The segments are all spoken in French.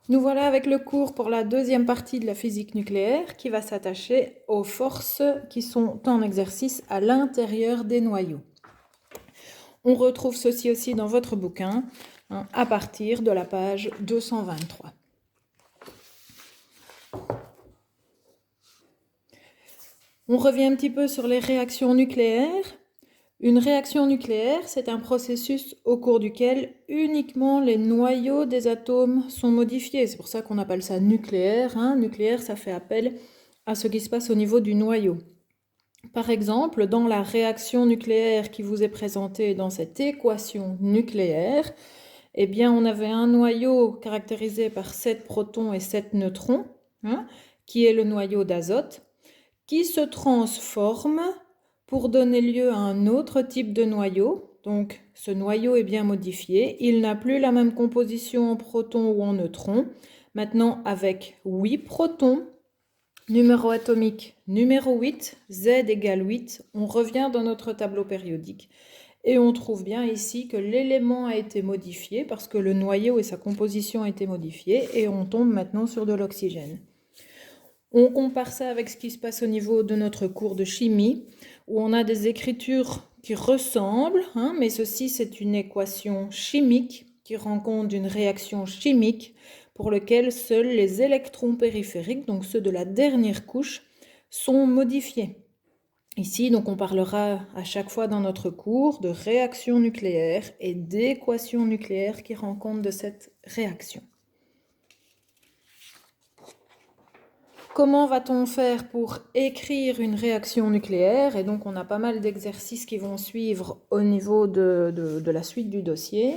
Nous voilà avec le cours pour la deuxième partie de la physique nucléaire qui va s'attacher aux forces qui sont en exercice à l'intérieur des noyaux. On retrouve ceci aussi dans votre bouquin à partir de la page 223. On revient un petit peu sur les réactions nucléaires. Une réaction nucléaire, c'est un processus au cours duquel uniquement les noyaux des atomes sont modifiés. C'est pour ça qu'on appelle ça nucléaire. Nucléaire, ça fait appel à ce qui se passe au niveau du noyau. Par exemple, dans la réaction nucléaire qui vous est présentée dans cette équation nucléaire, eh bien, on avait un noyau caractérisé par 7 protons et 7 neutrons, qui est le noyau d'azote, qui se transforme pour donner lieu à un autre type de noyau. Donc, ce noyau est bien modifié. Il n'a plus la même composition en protons ou en neutrons. Maintenant, avec 8 protons, numéro atomique numéro 8, Z égale 8, on revient dans notre tableau périodique. Et on trouve bien ici que l'élément a été modifié parce que le noyau et sa composition ont été modifiés et on tombe maintenant sur de l'oxygène. On compare ça avec ce qui se passe au niveau de notre cours de chimie, où on a des écritures qui ressemblent, mais ceci c'est une équation chimique qui rend compte d'une réaction chimique pour laquelle seuls les électrons périphériques, donc ceux de la dernière couche, sont modifiés. Ici, donc, on parlera à chaque fois dans notre cours de réaction nucléaire et d'équation nucléaire qui rend compte de cette réaction. Comment va-t-on faire pour écrire une réaction nucléaire? Et donc, on a pas mal d'exercices qui vont suivre au niveau de la suite du dossier.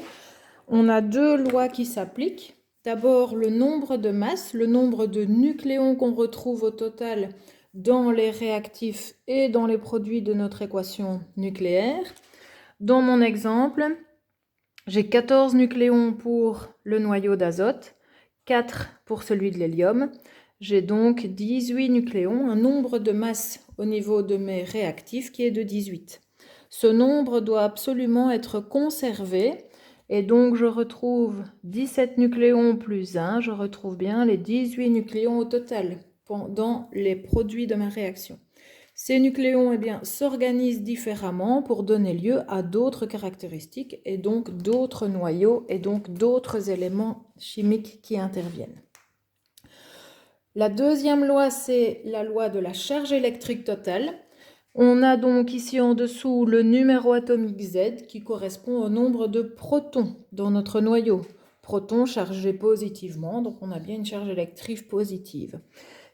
On a deux lois qui s'appliquent. D'abord, le nombre de masses, le nombre de nucléons qu'on retrouve au total dans les réactifs et dans les produits de notre équation nucléaire. Dans mon exemple, j'ai 14 nucléons pour le noyau d'azote, 4 pour celui de l'hélium. J'ai donc 18 nucléons, un nombre de masses au niveau de mes réactifs qui est de 18. Ce nombre doit absolument être conservé et donc je retrouve 17 nucléons plus 1, je retrouve bien les 18 nucléons au total dans les produits de ma réaction. Ces nucléons s'organisent différemment pour donner lieu à d'autres caractéristiques et donc d'autres noyaux et donc d'autres éléments chimiques qui interviennent. La deuxième loi, c'est la loi de la charge électrique totale. On a donc ici en dessous le numéro atomique Z qui correspond au nombre de protons dans notre noyau. Protons chargés positivement, donc on a bien une charge électrique positive.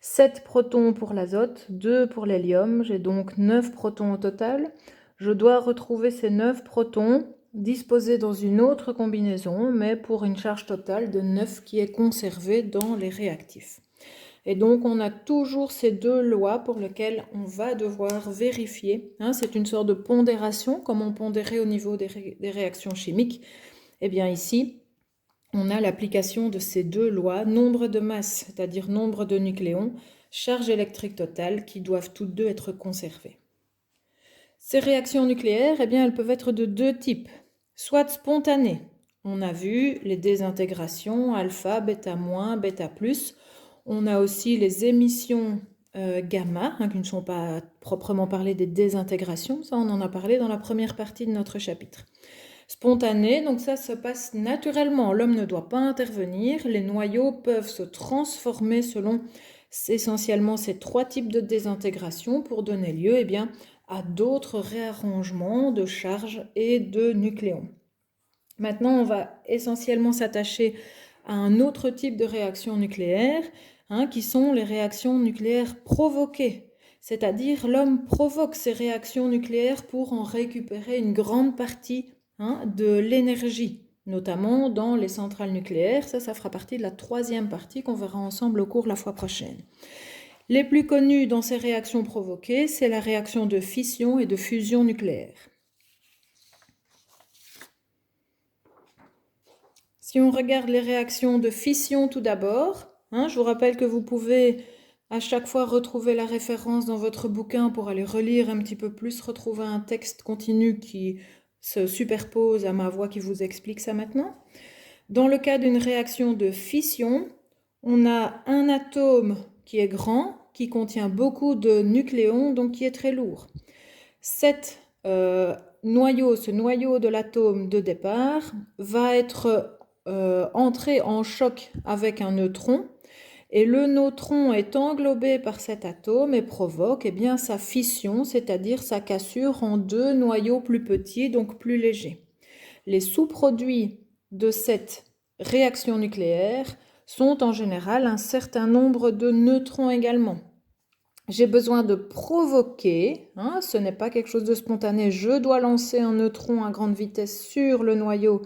7 protons pour l'azote, 2 pour l'hélium, j'ai donc 9 protons au total. Je dois retrouver ces 9 protons disposés dans une autre combinaison, mais pour une charge totale de 9 qui est conservée dans les réactifs. Et donc, on a toujours ces deux lois pour lesquelles on va devoir vérifier. C'est une sorte de pondération, comme on pondérait au niveau des réactions chimiques. Eh bien ici, on a l'application de ces deux lois, nombre de masses, c'est-à-dire nombre de nucléons, charge électrique totale, qui doivent toutes deux être conservées. Ces réactions nucléaires, elles peuvent être de deux types, soit spontanées. On a vu les désintégrations, alpha, bêta-, bêta+. On a aussi les émissions gamma, qui ne sont pas proprement parlées des désintégrations. Ça, on en a parlé dans la première partie de notre chapitre. Spontané, donc ça se passe naturellement. L'homme ne doit pas intervenir. Les noyaux peuvent se transformer selon essentiellement ces trois types de désintégration pour donner lieu à d'autres réarrangements de charges et de nucléons. Maintenant, on va essentiellement s'attacher à un autre type de réaction nucléaire, qui sont les réactions nucléaires provoquées. C'est-à-dire l'homme provoque ces réactions nucléaires pour en récupérer une grande partie de l'énergie, notamment dans les centrales nucléaires. Ça fera partie de la troisième partie qu'on verra ensemble au cours la fois prochaine. Les plus connus dans ces réactions provoquées, c'est la réaction de fission et de fusion nucléaire. Si on regarde les réactions de fission tout d'abord, je vous rappelle que vous pouvez à chaque fois retrouver la référence dans votre bouquin pour aller relire un petit peu plus, retrouver un texte continu qui se superpose à ma voix qui vous explique ça maintenant. Dans le cas d'une réaction de fission, on a un atome qui est grand, qui contient beaucoup de nucléons, donc qui est très lourd. Ce noyau de l'atome de départ va être entré en choc avec un neutron, et le neutron est englobé par cet atome et provoque sa fission, c'est-à-dire sa cassure en deux noyaux plus petits, donc plus légers. Les sous-produits de cette réaction nucléaire sont en général un certain nombre de neutrons également. J'ai besoin de provoquer, ce n'est pas quelque chose de spontané, je dois lancer un neutron à grande vitesse sur le noyau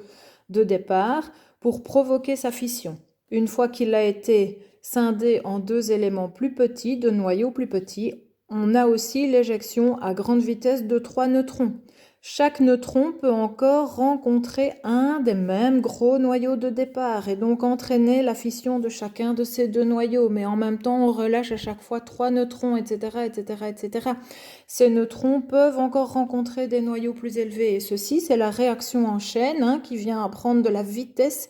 de départ pour provoquer sa fission. Une fois qu'il a été scindé en deux éléments plus petits, deux noyaux plus petits, on a aussi l'éjection à grande vitesse de 3 neutrons. Chaque neutron peut encore rencontrer un des mêmes gros noyaux de départ et donc entraîner la fission de chacun de ces deux noyaux. Mais en même temps, on relâche à chaque fois 3 neutrons, etc., etc., etc. Ces neutrons peuvent encore rencontrer des noyaux plus élevés. Et ceci, c'est la réaction en chaîne qui vient à prendre de la vitesse,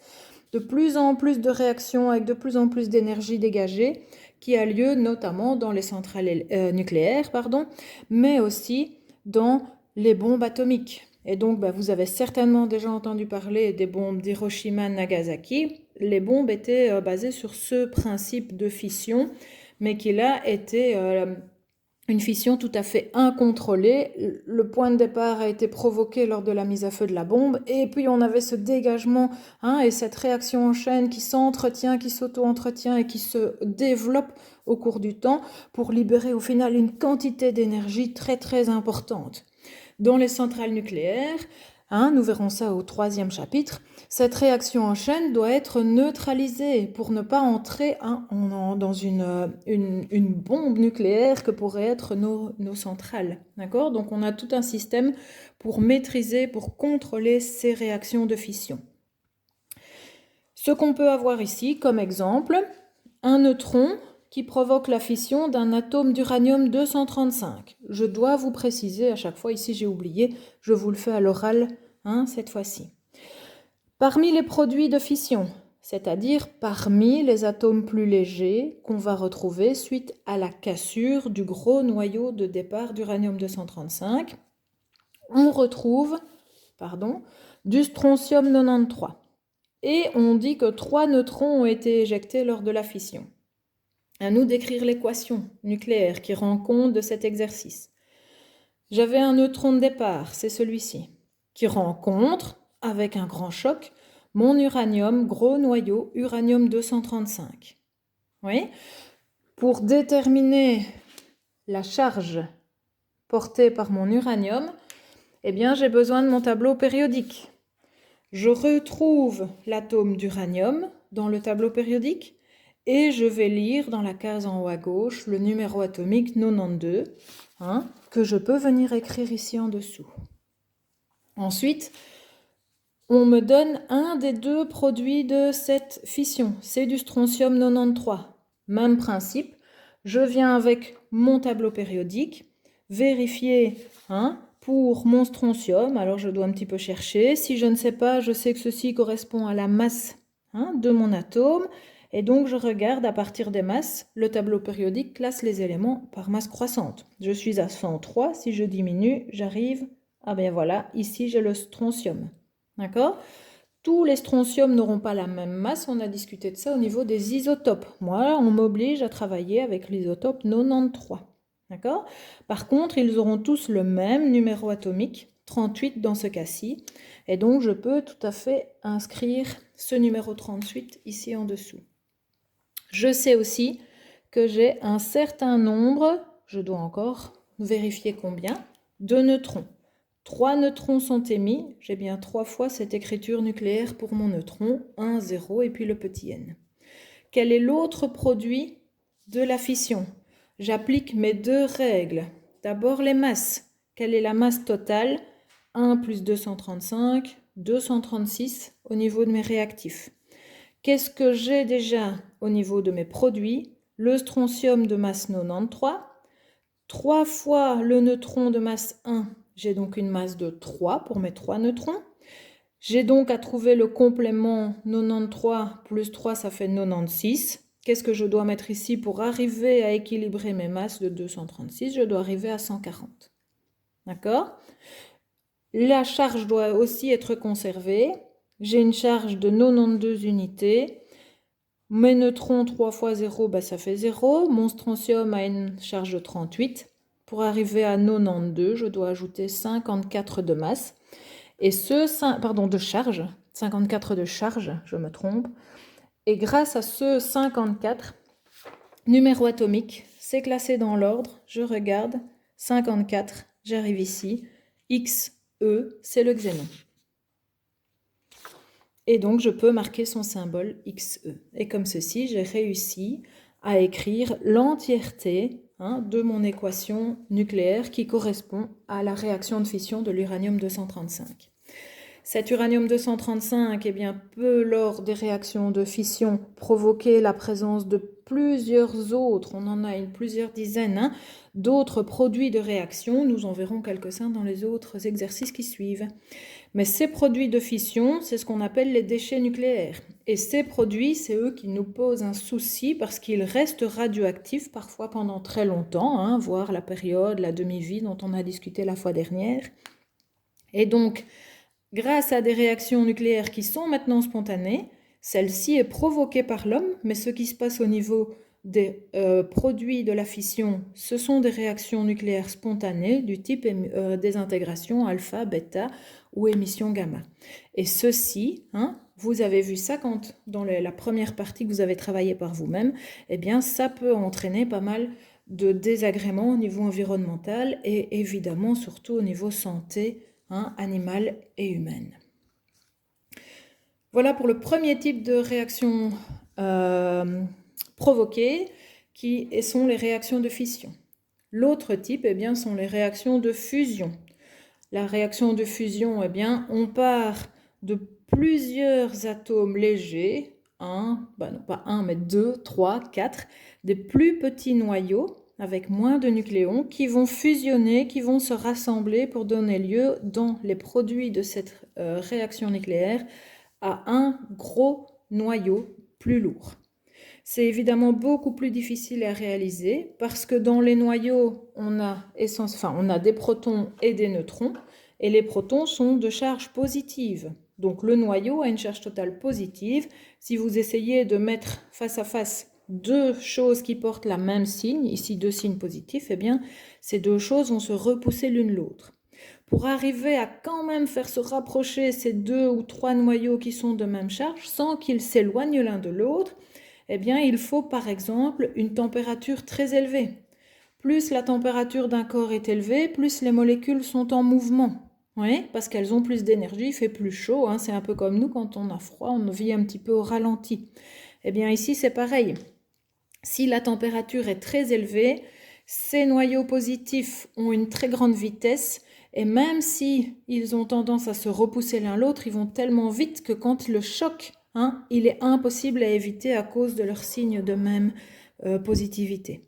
de plus en plus de réactions avec de plus en plus d'énergie dégagée, qui a lieu notamment dans les centrales nucléaires, mais aussi dans les bombes atomiques. Et donc, vous avez certainement déjà entendu parler des bombes d'Hiroshima et Nagasaki. Les bombes étaient basées sur ce principe de fission, mais qui là était une fission tout à fait incontrôlée. Le point de départ a été provoqué lors de la mise à feu de la bombe, et puis on avait ce dégagement et cette réaction en chaîne qui s'entretient, qui s'auto-entretient et qui se développe au cours du temps pour libérer au final une quantité d'énergie très très importante. Dans les centrales nucléaires, nous verrons ça au 3e chapitre, cette réaction en chaîne doit être neutralisée pour ne pas entrer dans une bombe nucléaire que pourraient être nos centrales. D'accord ? Donc on a tout un système pour maîtriser, pour contrôler ces réactions de fission. Ce qu'on peut avoir ici comme exemple, un neutron qui provoque la fission d'un atome d'uranium-235. Je dois vous préciser à chaque fois, ici j'ai oublié, je vous le fais à l'oral cette fois-ci. Parmi les produits de fission, c'est-à-dire parmi les atomes plus légers qu'on va retrouver suite à la cassure du gros noyau de départ d'uranium-235, on retrouve du strontium 93. Et on dit que 3 neutrons ont été éjectés lors de la fission. À nous d'écrire l'équation nucléaire qui rend compte de cet exercice. J'avais un neutron de départ, c'est celui-ci, qui rencontre, avec un grand choc, mon uranium, gros noyau, uranium-235. Oui. Pour déterminer la charge portée par mon uranium, j'ai besoin de mon tableau périodique. Je retrouve l'atome d'uranium dans le tableau périodique et je vais lire dans la case en haut à gauche le numéro atomique 92 que je peux venir écrire ici en dessous. Ensuite, on me donne un des deux produits de cette fission, c'est du strontium 93. Même principe, je viens avec mon tableau périodique, vérifier pour mon strontium, alors je dois un petit peu chercher. Si je ne sais pas, je sais que ceci correspond à la masse de mon atome. Et donc, je regarde à partir des masses, le tableau périodique classe les éléments par masse croissante. Je suis à 103, si je diminue, j'arrive, voilà, ici j'ai le strontium. D'accord ? Tous les strontiums n'auront pas la même masse, on a discuté de ça au niveau des isotopes. Moi, on m'oblige à travailler avec l'isotope 93. D'accord ? Par contre, ils auront tous le même numéro atomique, 38 dans ce cas-ci, et donc je peux tout à fait inscrire ce numéro 38 ici en dessous. Je sais aussi que j'ai un certain nombre, je dois encore vérifier combien, de neutrons. 3 neutrons sont émis, j'ai bien 3 fois cette écriture nucléaire pour mon neutron, 1, 0 et puis le petit n. Quel est l'autre produit de la fission ? J'applique mes deux règles. D'abord les masses. Quelle est la masse totale ? 1 plus 235, 236 au niveau de mes réactifs. Qu'est-ce que j'ai déjà au niveau de mes produits ? Le strontium de masse 93, 3 fois le neutron de masse 1, j'ai donc une masse de 3 pour mes 3 neutrons. J'ai donc à trouver le complément 93 plus 3, ça fait 96. qu'est-ce que je dois mettre ici pour arriver à équilibrer mes masses de 236? Je dois arriver à 140. D'accord? La charge doit aussi être conservée. J'ai une charge de 92 unités. Mes neutrons 3 fois 0, ben ça fait 0. Mon strontium a une charge de 38. Pour arriver à 92, je dois ajouter 54 de masse. Et de charge. 54 de charge, je me trompe. Et grâce à ce 54, numéro atomique, c'est classé dans l'ordre. Je regarde. 54, j'arrive ici. Xe, c'est le xénon. Et donc, je peux marquer son symbole Xe. Et comme ceci, j'ai réussi à écrire l'entièreté de mon équation nucléaire qui correspond à la réaction de fission de l'uranium-235. Cet uranium-235 peut, lors des réactions de fission, provoquer la présence de plusieurs autres, on en a plusieurs dizaines, d'autres produits de réaction. Nous en verrons quelques-uns dans les autres exercices qui suivent. Mais ces produits de fission, c'est ce qu'on appelle les déchets nucléaires. Et ces produits, c'est eux qui nous posent un souci parce qu'ils restent radioactifs parfois pendant très longtemps, voire la période, la demi-vie dont on a discuté la fois dernière. Et donc, grâce à des réactions nucléaires qui sont maintenant spontanées, celle-ci est provoquée par l'homme, mais ce qui se passe au niveau des produits de la fission, ce sont des réactions nucléaires spontanées du type désintégration alpha, bêta ou émission gamma. Et ceci, vous avez vu ça dans la première partie que vous avez travaillé par vous-même, ça peut entraîner pas mal de désagréments au niveau environnemental et évidemment surtout au niveau santé animale et humaine. Voilà pour le premier type de réaction provoquées, qui sont les réactions de fission. L'autre type, sont les réactions de fusion. La réaction de fusion, on part de plusieurs atomes légers, non pas un, mais 2, 3, 4, des plus petits noyaux avec moins de nucléons qui vont fusionner, qui vont se rassembler pour donner lieu, dans les produits de cette réaction nucléaire, à un gros noyau plus lourd. C'est évidemment beaucoup plus difficile à réaliser parce que dans les noyaux, on a des protons et des neutrons, et les protons sont de charge positive. Donc le noyau a une charge totale positive. Si vous essayez de mettre face à face deux choses qui portent la même signe, ici deux signes positifs, ces deux choses vont se repousser l'une l'autre. Pour arriver à quand même faire se rapprocher ces 2 ou 3 noyaux qui sont de même charge sans qu'ils s'éloignent l'un de l'autre, il faut par exemple une température très élevée. Plus la température d'un corps est élevée, plus les molécules sont en mouvement. Oui, parce qu'elles ont plus d'énergie, il fait plus chaud. C'est un peu comme nous, quand on a froid, on vit un petit peu au ralenti. Ici, c'est pareil. Si la température est très élevée, ces noyaux positifs ont une très grande vitesse, et même si ils ont tendance à se repousser l'un l'autre, ils vont tellement vite que quand le choc, il est impossible à éviter à cause de leur signe de même positivité.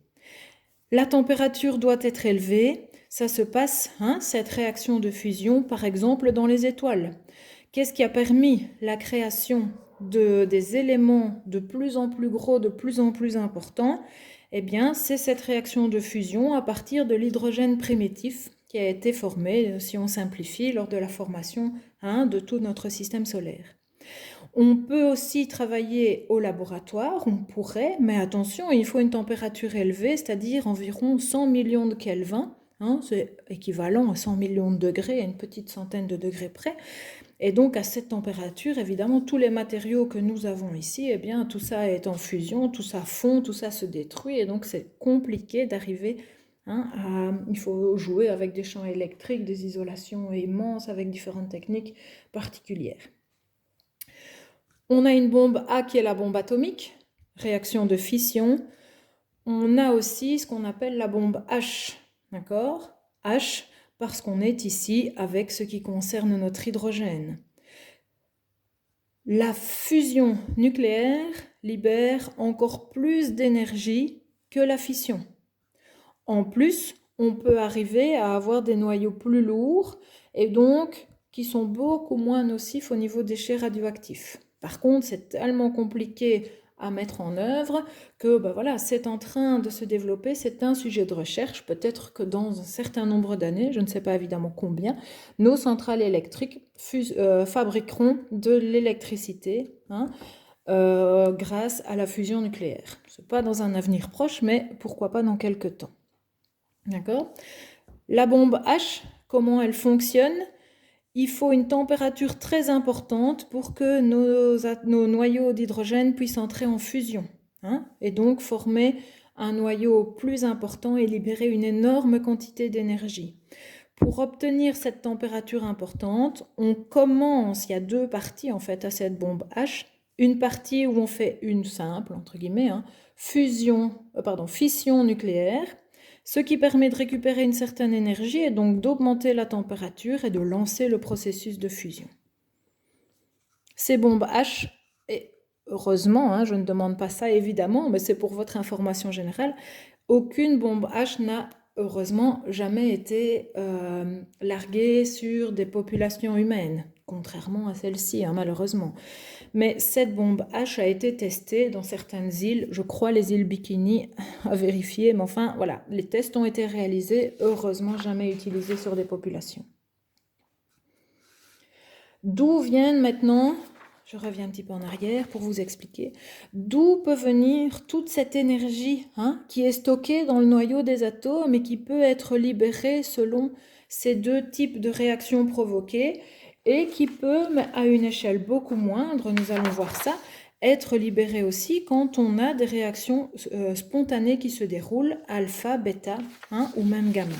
La température doit être élevée. Ça se passe, cette réaction de fusion, par exemple, dans les étoiles. Qu'est-ce qui a permis la création des éléments de plus en plus gros, de plus en plus importants? C'est cette réaction de fusion à partir de l'hydrogène primitif qui a été formé, si on simplifie, lors de la formation de tout notre système solaire. On peut aussi travailler au laboratoire, on pourrait, mais attention, il faut une température élevée, c'est-à-dire environ 100 millions de Kelvin, c'est équivalent à 100 millions de degrés, à une petite centaine de degrés près. Et donc à cette température, évidemment, tous les matériaux que nous avons ici, tout ça est en fusion, tout ça fond, tout ça se détruit, et donc c'est compliqué d'arriver il faut jouer avec des champs électriques, des isolations immenses, avec différentes techniques particulières. On a une bombe A qui est la bombe atomique, réaction de fission. On a aussi ce qu'on appelle la bombe H, d'accord ? H, parce qu'on est ici avec ce qui concerne notre hydrogène. La fusion nucléaire libère encore plus d'énergie que la fission. En plus, on peut arriver à avoir des noyaux plus lourds et donc qui sont beaucoup moins nocifs au niveau des déchets radioactifs. Par contre, c'est tellement compliqué à mettre en œuvre, que voilà, c'est en train de se développer, c'est un sujet de recherche, peut-être que dans un certain nombre d'années, je ne sais pas évidemment combien, nos centrales électriques fabriqueront de l'électricité, grâce à la fusion nucléaire. Ce n'est pas dans un avenir proche, mais pourquoi pas dans quelques temps. D'accord ? La bombe H, comment elle fonctionne ? Il faut une température très importante pour que nos noyaux d'hydrogène puissent entrer en fusion, et donc former un noyau plus important et libérer une énorme quantité d'énergie. Pour obtenir cette température importante, on commence, il y a deux parties en fait à cette bombe H. Une partie où on fait une simple, entre guillemets, fission nucléaire, ce qui permet de récupérer une certaine énergie et donc d'augmenter la température et de lancer le processus de fusion. Ces bombes H, et heureusement, je ne demande pas ça évidemment, mais c'est pour votre information générale, aucune bombe H n'a heureusement jamais été larguée sur des populations humaines, contrairement à celle-ci, malheureusement. Mais cette bombe H a été testée dans certaines îles, je crois les îles Bikini, à vérifier, mais enfin voilà, les tests ont été réalisés, heureusement jamais utilisés sur des populations. D'où viennent maintenant, je reviens un petit peu en arrière pour vous expliquer, d'où peut venir toute cette énergie qui est stockée dans le noyau des atomes et qui peut être libérée selon ces deux types de réactions provoquées et qui peut, mais à une échelle beaucoup moindre, nous allons voir ça, être libérée aussi quand on a des réactions spontanées qui se déroulent, alpha, bêta ou même gamma.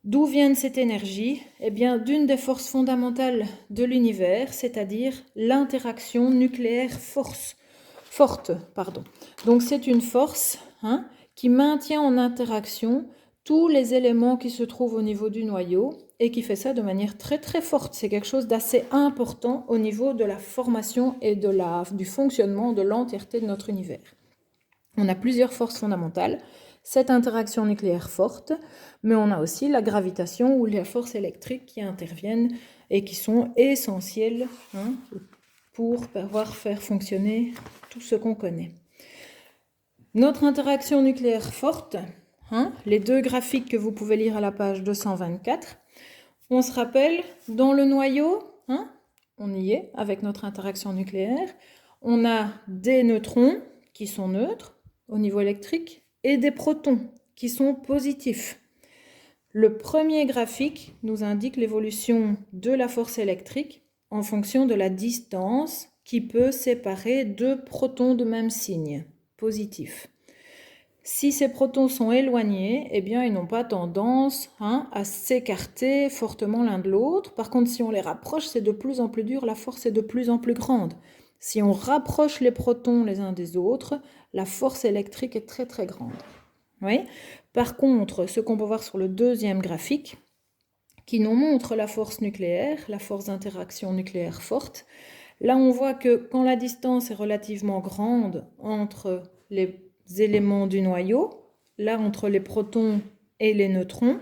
D'où vient cette énergie ? Eh bien, d'une des forces fondamentales de l'univers, c'est-à-dire l'interaction nucléaire forte. Donc, c'est une force qui maintient en interaction tous les éléments qui se trouvent au niveau du noyau et qui fait ça de manière très très forte. C'est quelque chose d'assez important au niveau de la formation et du fonctionnement de l'entièreté de notre univers. On a plusieurs forces fondamentales. Cette interaction nucléaire forte, mais on a aussi la gravitation ou les forces électriques qui interviennent et qui sont essentielles pour pouvoir faire fonctionner tout ce qu'on connaît. Notre interaction nucléaire forte, les deux graphiques que vous pouvez lire à la page 224, on se rappelle, dans le noyau, on y est avec notre interaction nucléaire, on a des neutrons qui sont neutres au niveau électrique, et des protons qui sont positifs. Le premier graphique nous indique l'évolution de la force électrique en fonction de la distance qui peut séparer deux protons de même signe, positif. Si ces protons sont éloignés, eh bien, ils n'ont pas tendance à s'écarter fortement l'un de l'autre. Par contre, si on les rapproche, c'est de plus en plus dur, la force est de plus en plus grande. Si on rapproche les protons les uns des autres, la force électrique est très très grande. Oui. Par contre, ce qu'on peut voir sur le deuxième graphique, qui nous montre la force nucléaire, la force d'interaction nucléaire forte, là on voit que quand la distance est relativement grande entre les éléments du noyau, là entre les protons et les neutrons,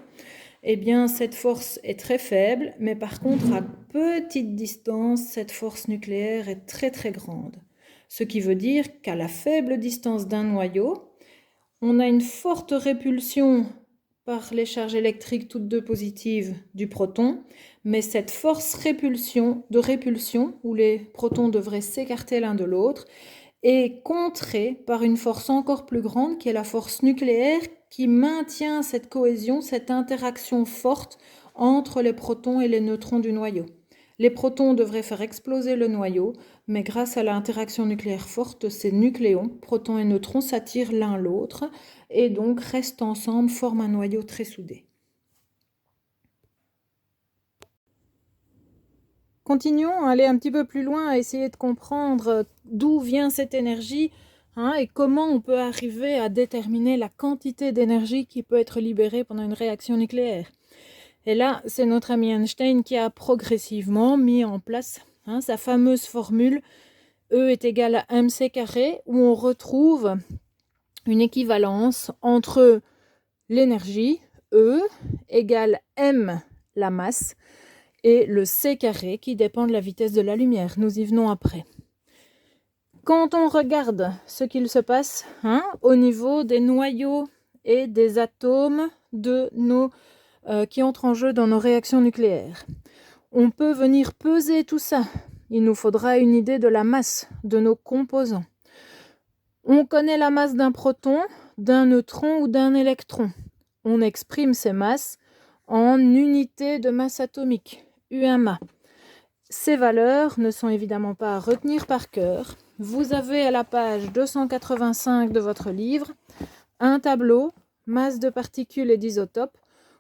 eh bien cette force est très faible, mais par contre à petite distance, cette force nucléaire est très très grande. Ce qui veut dire qu'à la faible distance d'un noyau, on a une forte répulsion par les charges électriques toutes deux positives du proton, mais cette force de répulsion, où les protons devraient s'écarter l'un de l'autre, est contrée par une force encore plus grande qui est la force nucléaire qui maintient cette cohésion, cette interaction forte entre les protons et les neutrons du noyau. Les protons devraient faire exploser le noyau, mais grâce à l'interaction nucléaire forte, ces nucléons, protons et neutrons, s'attirent l'un l'autre et donc restent ensemble, forment un noyau très soudé. Continuons à aller un petit peu plus loin, à essayer de comprendre d'où vient cette énergie et comment on peut arriver à déterminer la quantité d'énergie qui peut être libérée pendant une réaction nucléaire. Et là, c'est notre ami Einstein qui a progressivement mis en place sa fameuse formule E est égal à mc carré, où on retrouve une équivalence entre l'énergie, E, égale m, la masse, et le c carré qui dépend de la vitesse de la lumière. Nous y venons après. Quand on regarde ce qu'il se passe au niveau des noyaux et des atomes qui entrent en jeu dans nos réactions nucléaires, on peut venir peser tout ça. Il nous faudra une idée de la masse de nos composants. On connaît la masse d'un proton, d'un neutron ou d'un électron. On exprime ces masses en unités de masse atomique, UMA. Ces valeurs ne sont évidemment pas à retenir par cœur. Vous avez à la page 285 de votre livre un tableau, masse de particules et d'isotopes,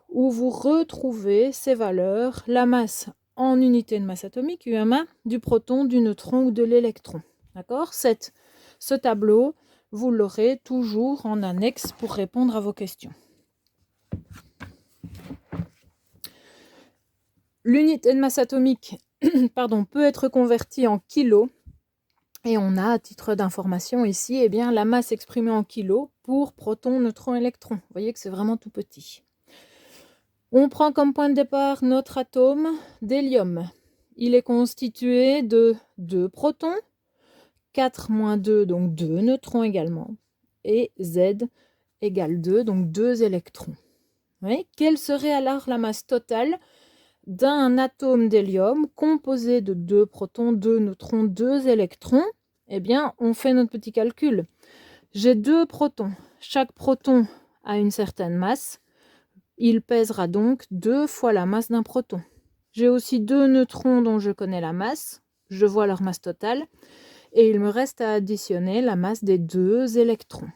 où vous retrouvez ces valeurs, la masse en unité de masse atomique, UMA, du proton, du neutron ou de l'électron. D'accord ? Ce tableau, vous l'aurez toujours en annexe pour répondre à vos questions. L'unité de masse atomique peut être convertie en kilos. Et on a, à titre d'information ici, la masse exprimée en kilos pour proton, neutron, électron. Vous voyez que c'est vraiment tout petit. On prend comme point de départ notre atome d'hélium. Il est constitué de 2 protons, 4 moins 2, donc 2 neutrons également, et Z égale 2, donc 2 électrons. Oui. Quelle serait alors la masse totale d'un atome d'hélium composé de 2 protons, 2 neutrons, 2 électrons? On fait notre petit calcul. J'ai 2 protons. Chaque proton a une certaine masse. Il pèsera donc 2 fois la masse d'un proton. J'ai aussi 2 neutrons dont je connais la masse. Je vois leur masse totale. Et il me reste à additionner la masse des 2 électrons.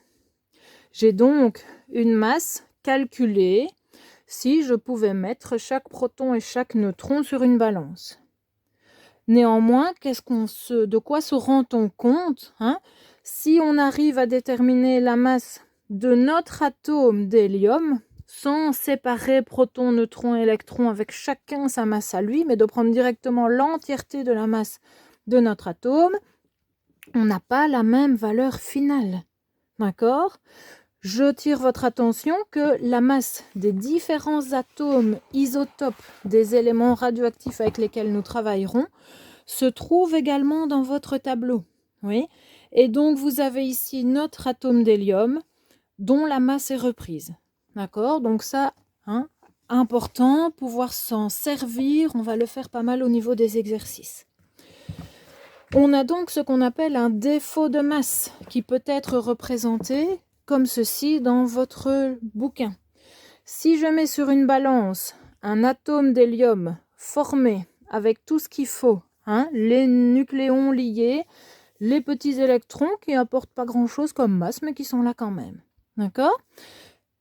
J'ai donc une masse calculée si je pouvais mettre chaque proton et chaque neutron sur une balance. Néanmoins, de quoi se rend-on compte si on arrive à déterminer la masse de notre atome d'hélium sans séparer proton, neutron, électron avec chacun sa masse à lui, mais de prendre directement l'entièreté de la masse de notre atome, on n'a pas la même valeur finale. D'accord ? Je tire votre attention que la masse des différents atomes isotopes des éléments radioactifs avec lesquels nous travaillerons se trouve également dans votre tableau. Oui. Et donc, vous avez ici notre atome d'hélium dont la masse est reprise. D'accord ? Donc ça, important, pouvoir s'en servir, on va le faire pas mal au niveau des exercices. On a donc ce qu'on appelle un défaut de masse qui peut être représenté comme ceci dans votre bouquin. Si je mets sur une balance un atome d'hélium formé avec tout ce qu'il faut, les nucléons liés, les petits électrons qui n'apportent pas grand-chose comme masse, mais qui sont là quand même. D'accord ?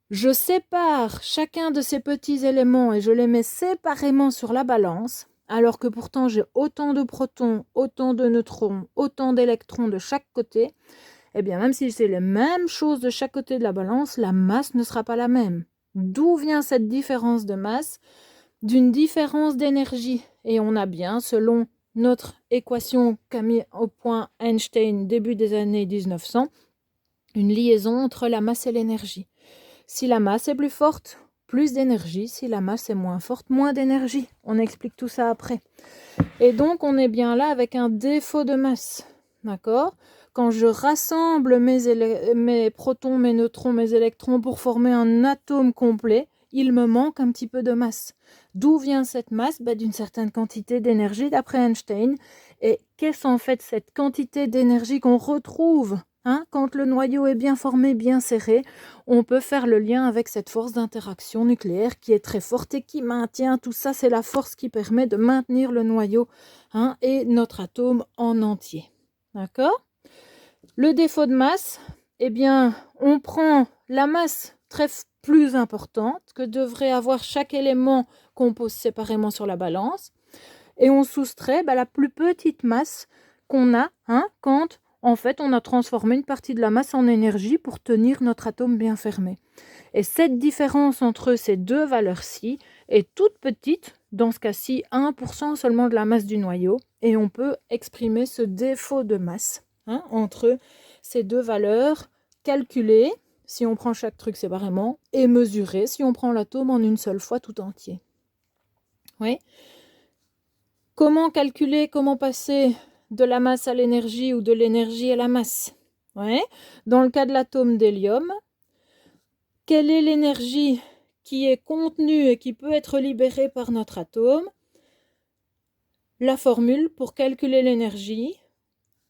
Je sépare chacun de ces petits éléments et je les mets séparément sur la balance, alors que pourtant j'ai autant de protons, autant de neutrons, autant d'électrons de chaque côté. Même si c'est les mêmes choses de chaque côté de la balance, la masse ne sera pas la même. D'où vient cette différence de masse ? D'une différence d'énergie. Et on a bien, selon notre équation qu'a mis au point Einstein début des années 1900, une liaison entre la masse et l'énergie. Si la masse est plus forte, plus d'énergie. Si la masse est moins forte, moins d'énergie. On explique tout ça après. Et donc, on est bien là avec un défaut de masse. D'accord ? Quand je rassemble mes protons, mes neutrons, mes électrons pour former un atome complet, il me manque un petit peu de masse. D'où vient cette masse ? D'une certaine quantité d'énergie d'après Einstein. Et qu'est-ce en fait cette quantité d'énergie qu'on retrouve quand le noyau est bien formé, bien serré? On peut faire le lien avec cette force d'interaction nucléaire qui est très forte et qui maintient tout ça. C'est la force qui permet de maintenir le noyau et notre atome en entier. D'accord ? Le défaut de masse, on prend la masse plus importante que devrait avoir chaque élément qu'on pose séparément sur la balance et on soustrait la plus petite masse qu'on a quand en fait on a transformé une partie de la masse en énergie pour tenir notre atome bien fermé. Et cette différence entre ces deux valeurs-ci est toute petite, dans ce cas-ci 1% seulement de la masse du noyau, et on peut exprimer ce défaut de masse entre ces deux valeurs calculées, si on prend chaque truc séparément, et mesurées, si on prend l'atome en une seule fois tout entier. Oui. Comment calculer, comment passer de la masse à l'énergie ou de l'énergie à la masse. Ouais. Dans le cas de l'atome d'hélium, quelle est l'énergie qui est contenue et qui peut être libérée par notre atome? La formule pour calculer l'énergie,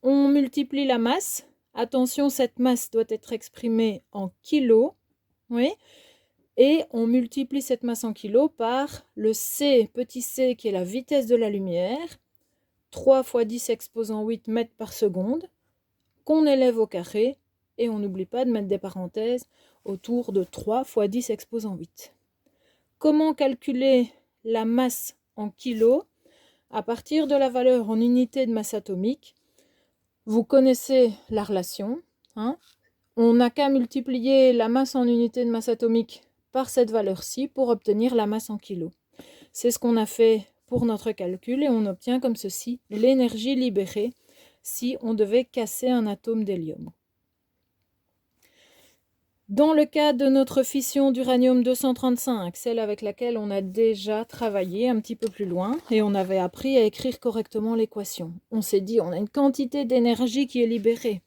on multiplie la masse. Attention, cette masse doit être exprimée en kilos. Oui. Et on multiplie cette masse en kilos par le c, petit c, qui est la vitesse de la lumière, 3 fois 10 exposant 8 mètres par seconde, qu'on élève au carré, et on n'oublie pas de mettre des parenthèses autour de 3 fois 10 exposant 8. Comment calculer la masse en kilos? À partir de la valeur en unité de masse atomique, vous connaissez la relation. On n'a qu'à multiplier la masse en unité de masse atomique par cette valeur-ci pour obtenir la masse en kilos. C'est ce qu'on a fait pour notre calcul et on obtient comme ceci l'énergie libérée si on devait casser un atome d'hélium. Dans le cas de notre fission d'uranium-235, celle avec laquelle on a déjà travaillé un petit peu plus loin, et on avait appris à écrire correctement l'équation. On s'est dit, on a une quantité d'énergie qui est libérée.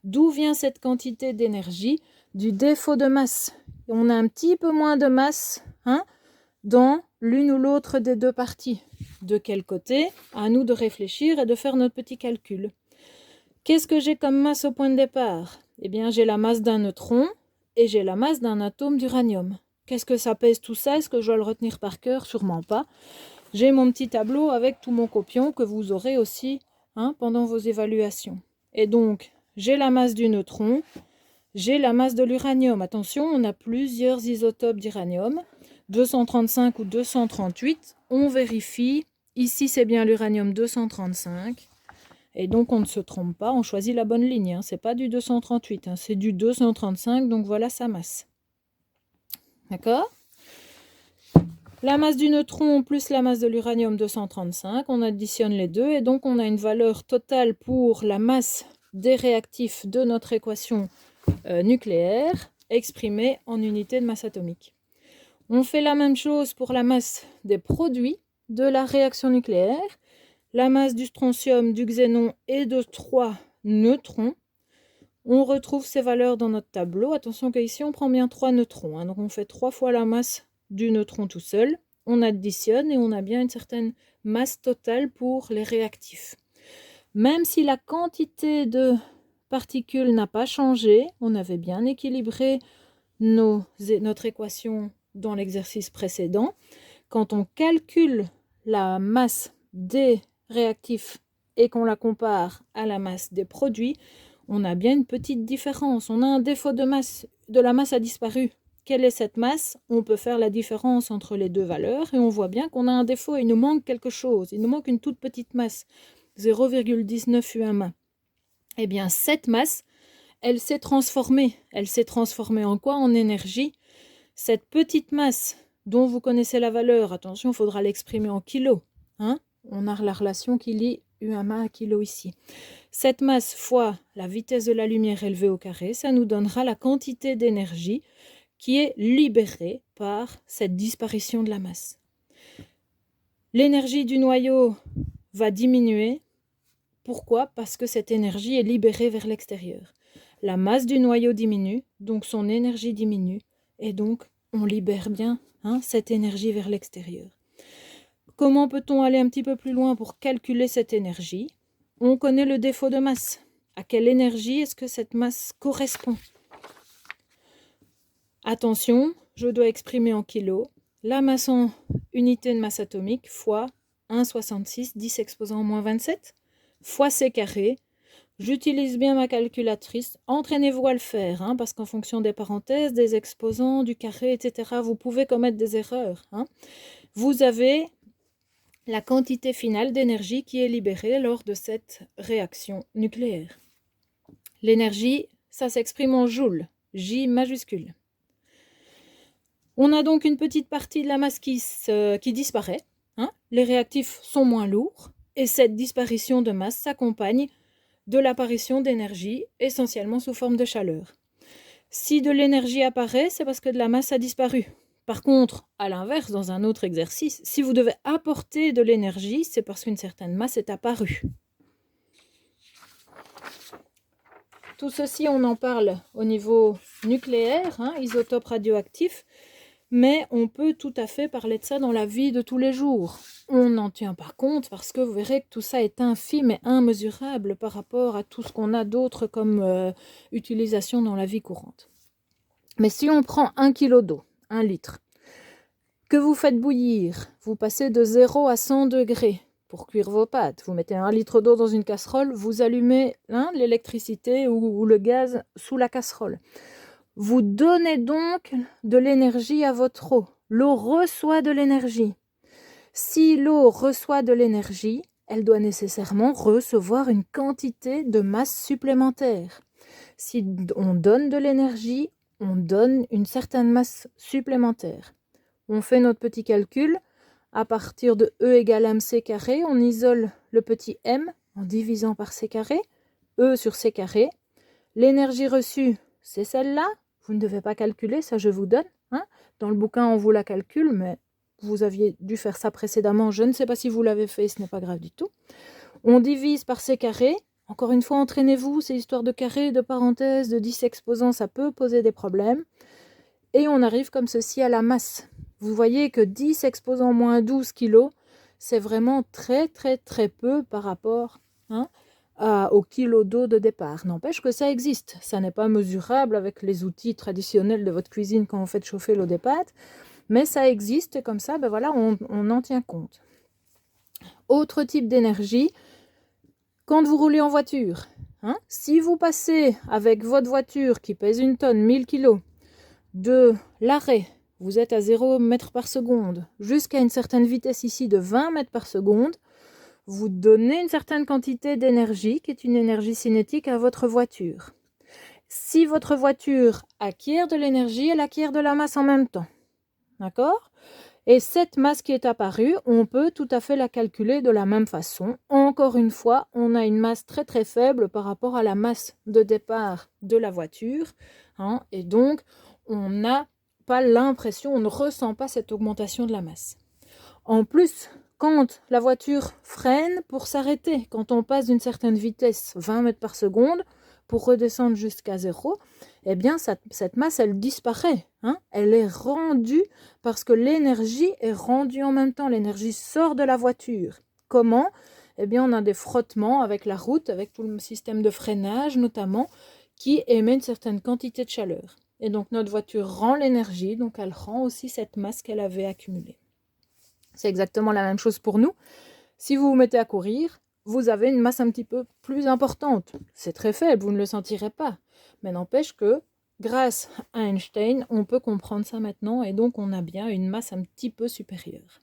D'où vient cette quantité d'énergie? Du défaut de masse. On a un petit peu moins de masse dans l'une ou l'autre des deux parties. De quel côté? À nous de réfléchir et de faire notre petit calcul. Qu'est-ce que j'ai comme masse au point de départ? Eh bien, j'ai la masse d'un neutron et j'ai la masse d'un atome d'uranium. Qu'est-ce que ça pèse tout ça? Est-ce que je dois le retenir par cœur? Sûrement pas. J'ai mon petit tableau avec tout mon copion que vous aurez aussi pendant vos évaluations. Et donc, j'ai la masse du neutron, j'ai la masse de l'uranium. Attention, on a plusieurs isotopes d'uranium, 235 ou 238. On vérifie. Ici, c'est bien l'uranium 235. Et donc, on ne se trompe pas, on choisit la bonne ligne. C'est pas du 238, c'est du 235, donc voilà sa masse. D'accord? La masse du neutron plus la masse de l'uranium 235, on additionne les deux, et donc on a une valeur totale pour la masse des réactifs de notre équation nucléaire, exprimée en unité de masse atomique. On fait la même chose pour la masse des produits de la réaction nucléaire. La masse du strontium, du xénon et de 3 neutrons. On retrouve ces valeurs dans notre tableau. Attention qu'ici, on prend bien 3 neutrons. Donc, on fait 3 fois la masse du neutron tout seul. On additionne et on a bien une certaine masse totale pour les réactifs. Même si la quantité de particules n'a pas changé, on avait bien équilibré notre équation dans l'exercice précédent. Quand on calcule la masse des réactifs et qu'on la compare à la masse des produits, on a bien une petite différence. On a un défaut de masse, de la masse a disparu. Quelle est cette masse? On peut faire la différence entre les deux valeurs et on voit bien qu'on a un défaut, il nous manque quelque chose. Il nous manque une toute petite masse, 0,19 UM1. Eh bien, cette masse, elle s'est transformée. Elle s'est transformée en quoi? En énergie. Cette petite masse dont vous connaissez la valeur, attention, il faudra l'exprimer en kilos. On a la relation qui lie UM1 à kilo ici. Cette masse fois la vitesse de la lumière élevée au carré, ça nous donnera la quantité d'énergie qui est libérée par cette disparition de la masse. L'énergie du noyau va diminuer. Pourquoi? Parce que cette énergie est libérée vers l'extérieur. La masse du noyau diminue, donc son énergie diminue, et donc on libère bien cette énergie vers l'extérieur. Comment peut-on aller un petit peu plus loin pour calculer cette énergie? On connaît le défaut de masse. À quelle énergie est-ce que cette masse correspond? Attention, je dois exprimer en kilos. La masse en unité de masse atomique fois 1,66, 10 exposant moins 27, fois c carré. J'utilise bien ma calculatrice. Entraînez-vous à le faire, parce qu'en fonction des parenthèses, des exposants, du carré, etc., vous pouvez commettre des erreurs. Vous avez la quantité finale d'énergie qui est libérée lors de cette réaction nucléaire. L'énergie, ça s'exprime en joules, J majuscule. On a donc une petite partie de la masse qui disparaît. Les réactifs sont moins lourds et cette disparition de masse s'accompagne de l'apparition d'énergie, essentiellement sous forme de chaleur. Si de l'énergie apparaît, c'est parce que de la masse a disparu. Par contre, à l'inverse, dans un autre exercice, si vous devez apporter de l'énergie, c'est parce qu'une certaine masse est apparue. tout ceci, on en parle au niveau nucléaire, isotope radioactif, mais on peut tout à fait parler de ça dans la vie de tous les jours. On n'en tient pas compte parce que vous verrez que tout ça est infime et immesurable par rapport à tout ce qu'on a d'autre comme utilisation dans la vie courante. Mais si on prend 1 kg d'eau, 1 litre, que vous faites bouillir, vous passez de 0 à 100 degrés pour cuire vos pâtes. Vous mettez 1 litre d'eau dans une casserole, vous allumez l'électricité ou le gaz sous la casserole. Vous donnez donc de l'énergie à votre eau. L'eau reçoit de l'énergie. Si l'eau reçoit de l'énergie, elle doit nécessairement recevoir une quantité de masse supplémentaire. Si on donne de l'énergie, on donne une certaine masse supplémentaire. On fait notre petit calcul. À partir de E égale mc carré, on isole le petit m en divisant par c carré, E sur c carré. L'énergie reçue, c'est celle-là. Vous ne devez pas calculer, ça je vous donne. Dans le bouquin, on vous la calcule, mais vous aviez dû faire ça précédemment. Je ne sais pas si vous l'avez fait, ce n'est pas grave du tout. On divise par c carré. Encore une fois, entraînez-vous, ces histoires de carré, de parenthèses, de 10 exposants, ça peut poser des problèmes. Et on arrive comme ceci à la masse. Vous voyez que 10 exposants moins 12 kg, c'est vraiment très très très peu par rapport au kilo d'eau de départ. N'empêche que ça existe. Ça n'est pas mesurable avec les outils traditionnels de votre cuisine quand vous faites chauffer l'eau des pâtes, mais ça existe comme ça, voilà, on en tient compte. Autre type d'énergie, quand vous roulez en voiture, si vous passez avec votre voiture qui pèse 1 tonne, 1000 kg, de l'arrêt, vous êtes à 0 mètres par seconde, jusqu'à une certaine vitesse ici de 20 mètres par seconde, vous donnez une certaine quantité d'énergie, qui est une énergie cinétique, à votre voiture. Si votre voiture acquiert de l'énergie, elle acquiert de la masse en même temps. D'accord ? Et cette masse qui est apparue, on peut tout à fait la calculer de la même façon. Encore une fois, on a une masse très très faible par rapport à la masse de départ de la voiture. Et donc, on n'a pas l'impression, on ne ressent pas cette augmentation de la masse. En plus, quand la voiture freine pour s'arrêter, quand on passe d'une certaine vitesse, 20 mètres par seconde, pour redescendre jusqu'à 0, eh bien cette masse, elle disparaît. Elle est rendue parce que l'énergie est rendue en même temps. L'énergie sort de la voiture. Comment ? Eh bien, on a des frottements avec la route, avec tout le système de freinage notamment, qui émet une certaine quantité de chaleur. Et donc, notre voiture rend l'énergie, donc elle rend aussi cette masse qu'elle avait accumulée. C'est exactement la même chose pour nous. Si vous vous mettez à courir, vous avez une masse un petit peu plus importante. C'est très faible, vous ne le sentirez pas. Mais n'empêche que, grâce à Einstein, on peut comprendre ça maintenant et donc on a bien une masse un petit peu supérieure.